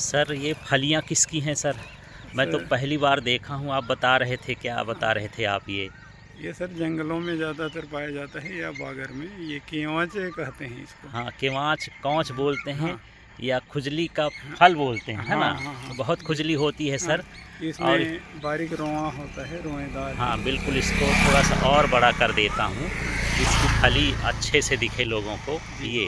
Sir ये फलियां किसकी हैं सर? मैं तो पहली बार देखा हूँ। आप बता रहे थे, क्या बता रहे थे आप? ये सर जंगलों में ज़्यादातर पाया जाता है या बागर में। ये केवच कहते हैं इसको। हाँ, केवाच, कौच बोलते हैं हाँ या खुजली का फल बोलते हैं, है हाँ ना? हाँ हाँ बहुत खुजली होती है हाँ। सर। और इसमें बारीक रोआ होता है, रोएदार। हाँ बिल्कुल, इसको थोड़ा सा और बड़ा कर देता हूँ, इसकी फली अच्छे से दिखे लोगों को। ये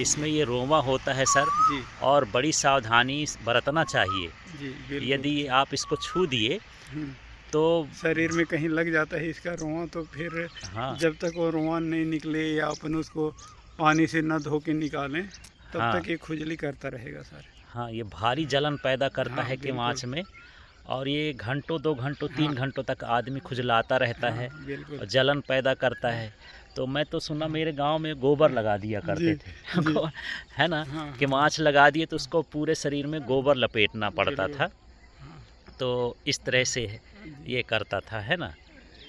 इसमें ये रोवा होता है सर, जी और बड़ी सावधानी बरतना चाहिए। जी बिल्कुल। यदि आप इसको छू दिए हम्म, तो शरीर में कहीं लग जाता है इसका रोआ, तो फिर हाँ जब तक वो रोआ नहीं निकले या अपन उसको पानी से न धो के निकालें तब हाँ तक ये खुजली करता रहेगा सर। हाँ, ये भारी जलन पैदा करता हाँ है बिल्कुल। केवांच में। और ये घंटों, 2 घंटों, 3 हाँ घंटों तक आदमी खुजलाता रहता हाँ है बिल्कुल। और जलन पैदा करता है। तो मैं तो सुना मेरे गांव में गोबर लगा दिया जी करते थे जी है ना? हाँ केवांच लगा दिए तो उसको पूरे शरीर में गोबर लपेटना पड़ता बिल्कुल। था। हाँ तो इस तरह से जी। ये करता था, है ना?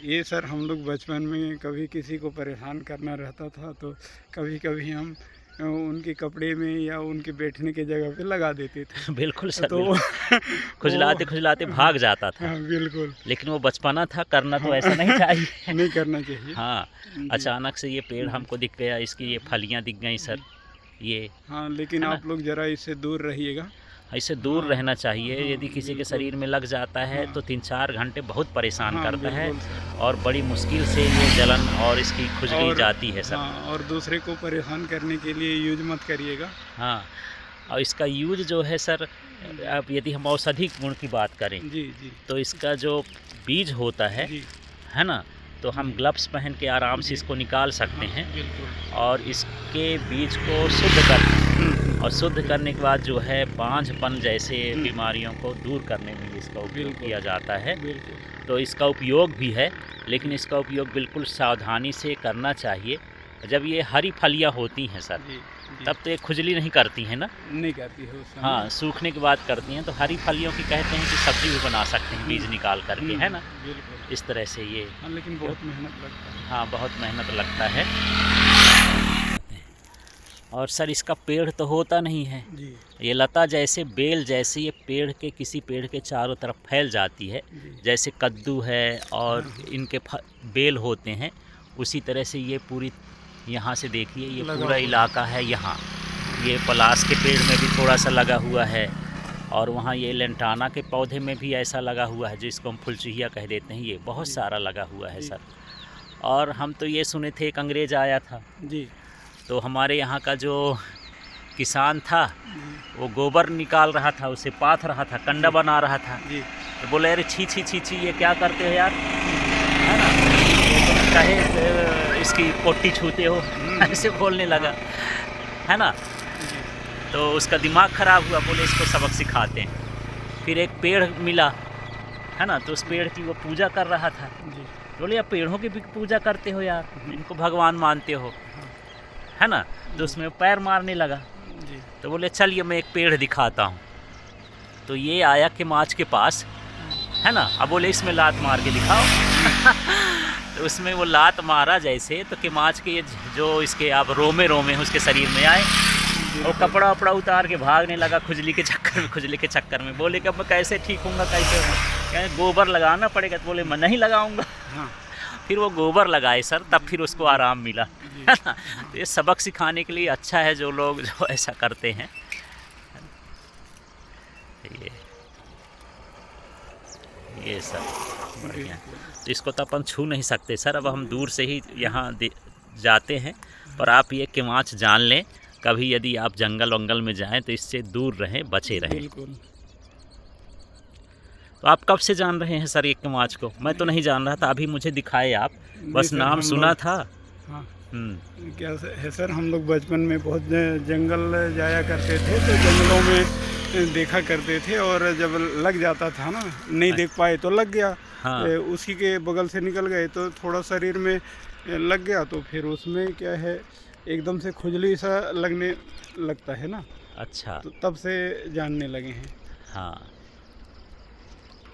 ये सर हम लोग बचपन में कभी किसी को परेशान करना रहता था तो कभी कभी हम उनके कपड़े में या उनके बैठने की जगह पे लगा देते थे। बिल्कुल सर, तो बिल्कुल। वो खुजलाते खुजलाते भाग जाता था। हाँ बिल्कुल। लेकिन वो बचपना था, करना तो हाँ ऐसा नहीं चाहिए। नहीं करना चाहिए। हाँ, जी अचानक से ये पेड़ जी हमको दिख गया, इसकी ये फलियां दिख गई सर। जी। ये हाँ लेकिन है ना? आप लोग ज़रा इससे दूर रहिएगा। इससे दूर हाँ रहना चाहिए। हाँ यदि किसी के बिल्कुल। शरीर में लग जाता है हाँ तो 3-4 घंटे बहुत परेशान हाँ करता है बिल्कुल सर। और बड़ी मुश्किल से ये जलन और इसकी खुजली और जाती है सर। हाँ, और दूसरे को परेशान करने के लिए यूज मत करिएगा। हाँ, और इसका यूज जो है सर, अब यदि हम औषधि गुण की बात करें जी जी तो इसका जो बीज होता जी है ना? तो हम ग्लव्स पहन के आराम से जी। इसको निकाल सकते हाँ हैं बिल्कुल। और इसके बीज को शुद्ध कर, और शुद्ध करने के बाद जो है बांझपन जैसे बीमारियों को दूर करने में इसका उपयोग बिल्कुल। किया जाता है। बिल्कुल। तो इसका उपयोग भी है, लेकिन इसका उपयोग बिल्कुल सावधानी से करना चाहिए। जब ये हरी फलियां होती हैं सर, जी जी। तब तो ये खुजली नहीं करती हैं ना? नहीं करती है उस समय। हाँ, सूखने के बाद करती हैं। तो हरी फलियों की कहते हैं कि सब्जी भी बना सकते हैं बीज निकाल करके, है ना? बिल्कुल। इस तरह से ये। हाँ लेकिन बहुत मेहनत लगता है। हाँ, बहुत मेहनत लगता है। और सर इसका पेड़ तो होता नहीं है, जी ये लता जैसे, बेल जैसे ये पेड़ के, किसी पेड़ के चारों तरफ फैल जाती है। जी। जैसे कद्दू है और इनके बेल होते हैं, उसी तरह से ये पूरी, यहाँ से देखिए ये लगा पूरा हुआ। इलाका है। यहाँ ये पलास के पेड़ में भी थोड़ा सा लगा हुआ है, और वहाँ ये लेंटाना के पौधे में भी ऐसा लगा हुआ है, जिसको हम फुलचुहिया कह देते हैं। ये बहुत जी। सारा लगा हुआ है जी। सर। और हम तो ये सुने थे एक अंग्रेज आया था, जी तो हमारे यहाँ का जो किसान था जी वो गोबर निकाल रहा था, उसे पाथ रहा था, कंडा बना रहा था। जी तो बोले अरे छी छी छी छी, ये क्या करते हो यार, है ना? ये तुम चाहे इसकी पोटी छूते हो, ऐसे बोलने लगा, है ना? जी तो उसका दिमाग ख़राब हुआ, बोले इसको सबक सिखाते हैं। फिर एक पेड़ मिला, है ना? तो उस पेड़ की वो पूजा कर रहा था। जी बोले यार पेड़ों की भी पूजा करते हो यार, इनको भगवान मानते हो, है ना? तो उसमें पैर मारने लगा। जी तो बोले चलिए मैं एक पेड़ दिखाता हूँ। तो ये आया केवांच के पास, है ना? अब बोले इसमें लात मार के दिखाओ। तो उसमें वो लात मारा जैसे, तो केवांच के ये जो इसके अब रोमे रोमे उसके शरीर में आए, और कपड़ा वपड़ा उतार के भागने लगा खुजली के चक्कर में, खुजली के चक्कर में। बोले कि अब मैं कैसे ठीक हूँगा, कैसे होगा? कहें गोबर लगाना पड़ेगा। तो बोले मैं नहीं लगाऊंगा। हाँ फिर वो गोबर लगाए सर, तब फिर उसको आराम मिला, है ना? तो ये सबक सिखाने के लिए अच्छा है जो लोग जो ऐसा करते हैं। ये सब बढ़िया। तो इसको तो अपन छू नहीं सकते सर, अब हम दूर से ही यहाँ जाते हैं। पर आप ये केवांच जान लें, कभी यदि आप जंगल वंगल में जाएं तो इससे दूर रहें, बचे रहें। बिल्कुल। तो आप कब से जान रहे हैं सर ये केवांच को? मैं तो नहीं जान रहा था, अभी मुझे दिखाए आप, बस सर, नाम हम सुना लोग- था। हाँ हम्म, क्या है सर, हम लोग बचपन में बहुत जंगल जाया करते थे, तो जंगलों में देखा करते थे। और जब लग जाता था ना, नहीं देख पाए तो लग गया। हाँ उसी के बगल से निकल गए तो थोड़ा शरीर में लग गया, तो फिर उसमें क्या है, एकदम से खुजली सा लगने लगता है ना, अच्छा, तो तब से जानने लगे हैं। हाँ।